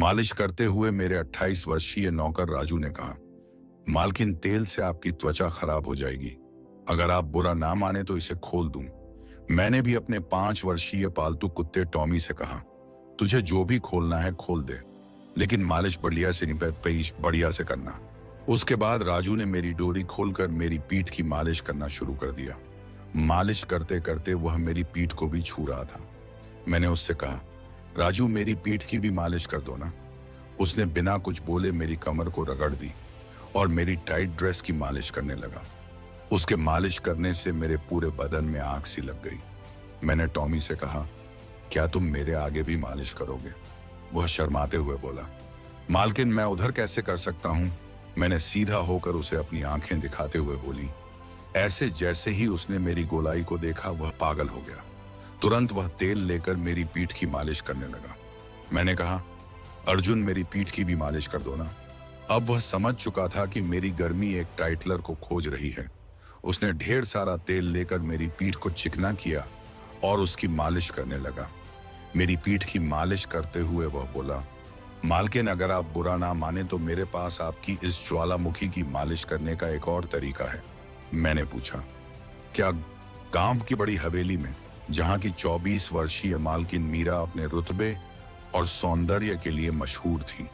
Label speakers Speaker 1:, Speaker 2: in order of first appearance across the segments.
Speaker 1: मालिश करते हुए मेरे 28 वर्षीय नौकर राजू ने कहा, मालकिन तेल से आपकी त्वचा खराब हो जाएगी। अगर आप बुरा ना माने तो इसे खोल दूं। मैंने भी अपने 5 वर्षीय पालतू कुत्ते टॉमी से कहा, तुझे जो भी खोलना है खोल दे, लेकिन मालिश बढ़िया से नहीं, पेश बढ़िया से करना। उसके बाद राजू ने मेरी डोरी खोलकर मेरी पीठ की मालिश करना शुरू कर दिया। मालिश करते करते वह मेरी पीठ को भी छू रहा था। मैंने उससे कहा, राजू मेरी पीठ की भी मालिश कर दो ना। उसने बिना कुछ बोले मेरी कमर को रगड़ दी और मेरी टाइट ड्रेस की मालिश करने लगा। उसके मालिश करने से मेरे पूरे बदन में आग सी लग गई। मैंने टॉमी से कहा, क्या तुम मेरे आगे भी मालिश करोगे? वह शर्माते हुए बोला, मालकिन मैं उधर कैसे कर सकता हूं? मैंने सीधा होकर उसे अपनी आंखें दिखाते हुए बोली। ऐसे जैसे ही उसने मेरी गोलाई को देखा वह पागल हो गया। तुरंत वह तेल लेकर मेरी पीठ की मालिश करने लगा। मैंने कहा, अर्जुन मेरी पीठ की भी मालिश कर दो ना। अब वह समझ चुका था कि मेरी गर्मी एक टाइटलर को खोज रही है। उसने ढेर सारा तेल लेकर मेरी पीठ को चिकना किया और उसकी मालिश करने लगा। मेरी पीठ की मालिश करते हुए वह बोला, मालकिन अगर आप बुरा ना माने तो मेरे पास आपकी इस ज्वालामुखी की मालिश करने का एक और तरीका है। मैंने पूछा, क्या गांव की बड़ी हवेली में, जहां की 24 वर्षीय मालकिन मीरा अपने रुतबे और सौंदर्य के लिए मशहूर थी।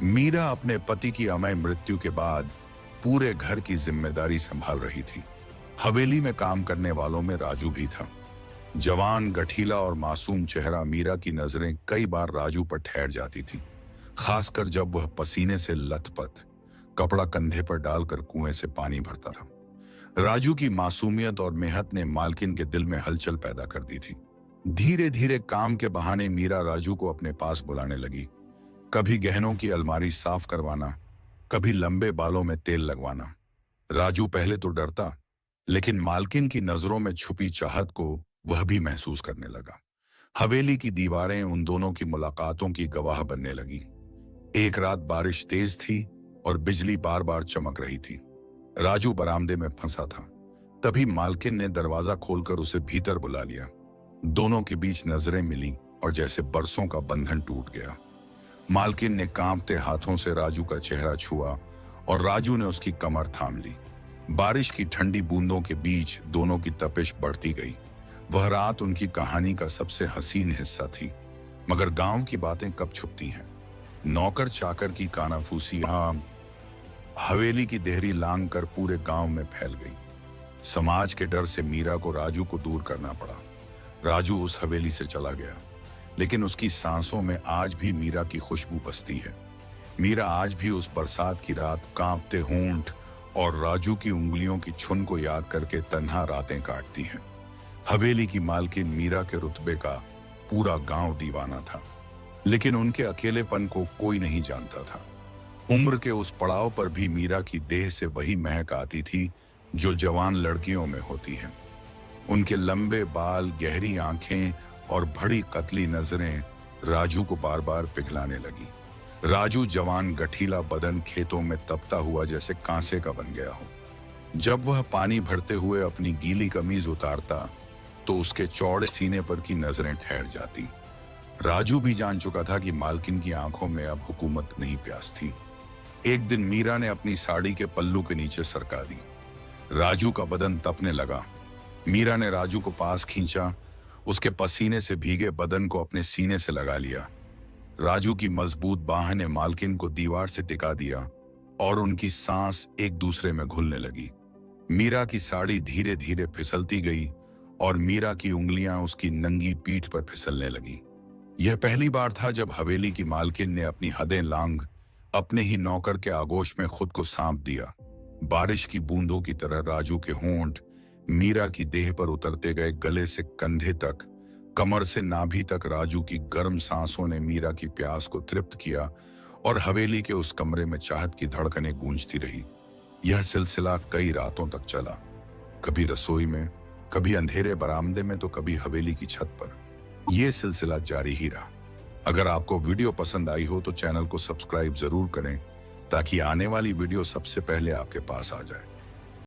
Speaker 1: मीरा अपने पति की अमय मृत्यु के बाद पूरे घर की जिम्मेदारी संभाल रही थी। हवेली में काम करने वालों में राजू भी था। जवान, गठीला और मासूम चेहरा मीरा की नजरें कई बार राजू पर ठहर जाती थी, खासकर जब वह पसीने से लथपथ कपड़ा कंधे पर डालकर कुएं से पानी भरता था। राजू की मासूमियत और मेहनत ने मालकिन के दिल में हलचल पैदा कर दी थी। धीरे धीरे काम के बहाने मीरा राजू को अपने पास बुलाने लगी। कभी गहनों की अलमारी साफ करवाना, कभी लंबे बालों में तेल लगवाना। राजू पहले तो डरता, लेकिन मालकिन की नजरों में छुपी चाहत को वह भी महसूस करने लगा। हवेली की दीवारें उन दोनों की मुलाकातों की गवाह बनने लगी। एक रात बारिश तेज थी और बिजली बार बार चमक रही थी। राजू बरामदे में फंसा था। तभी मालकिन ने दरवाजा खोलकर उसे भीतर बुला लिया। दोनों के बीच नजरें मिली और जैसे बरसों का बंधन टूट गया। मालकिन ने कांपते हाथों से राजू का चेहरा छुआ और राजू ने उसकी कमर थाम ली। बारिश की ठंडी बूंदों के बीच दोनों की तपिश बढ़ती गई। वह रात उनकी कहानी का सबसे हसीन हिस्सा थी। मगर गांव की बातें कब छुपती हैं? नौकर चाकर की कानाफूसी हवेली की देहरी लांग कर पूरे गांव में फैल गई। समाज के डर से मीरा को राजू को दूर करना पड़ा। राजू उस हवेली से चला गया, लेकिन उसकी सांसों में आज भी मीरा की खुशबू बसती है। मीरा आज भी उस बरसात की रात कांपते होंठ और राजू की उंगलियों की छुन को याद करके तन्हा रातें काटती है। हवेली की मालकिन मीरा के रुतबे का पूरा गांव दीवाना था, लेकिन उनके अकेलेपन को कोई नहीं जानता था। उम्र के उस पड़ाव पर भी मीरा की देह से वही महक आती थी जो जवान लड़कियों में होती है। उनके लंबे बाल, गहरी आंखें और बड़ी कतली नजरें राजू को बार बार पिघलाने लगी। राजू जवान, गठीला बदन खेतों में तपता हुआ जैसे कांसे का बन गया हो। जब वह पानी भरते हुए अपनी गीली कमीज उतारता तो उसके चौड़े सीने पर की नजरें ठहर जाती। राजू भी जान चुका था कि मालकिन की आंखों में अब हुकूमत नहीं प्यास थी। एक दिन मीरा ने अपनी साड़ी के पल्लू के नीचे सरका दी। राजू का बदन तपने लगा। मीरा ने राजू को पास खींचा, उसके पसीने से भीगे बदन को अपने सीने से लगा लिया। राजू की मजबूत बाह ने मालकिन को दीवार से टिका दिया और उनकी सांस एक दूसरे में घुलने लगी। मीरा की साड़ी धीरे धीरे फिसलती गई और मीरा की उंगलियां उसकी नंगी पीठ पर फिसलने लगी। यह पहली बार था जब हवेली की मालकिन ने अपनी हदें लांघ अपने ही नौकर के आगोश में खुद को सांप दिया। बारिश की बूंदों की तरह राजू के होंठ मीरा की देह पर उतरते गए। गले से कंधे तक, कमर से नाभि तक राजू की गर्म सांसों ने मीरा की प्यास को तृप्त किया और हवेली के उस कमरे में चाहत की धड़कनें गूंजती रही। यह सिलसिला कई रातों तक चला, कभी रसोई में, कभी अंधेरे बरामदे में, तो कभी हवेली की छत पर। यह सिलसिला जारी ही रहा। अगर आपको वीडियो पसंद आई हो तो चैनल को सब्सक्राइब जरूर करें ताकि आने वाली वीडियो सबसे पहले आपके पास आ जाए।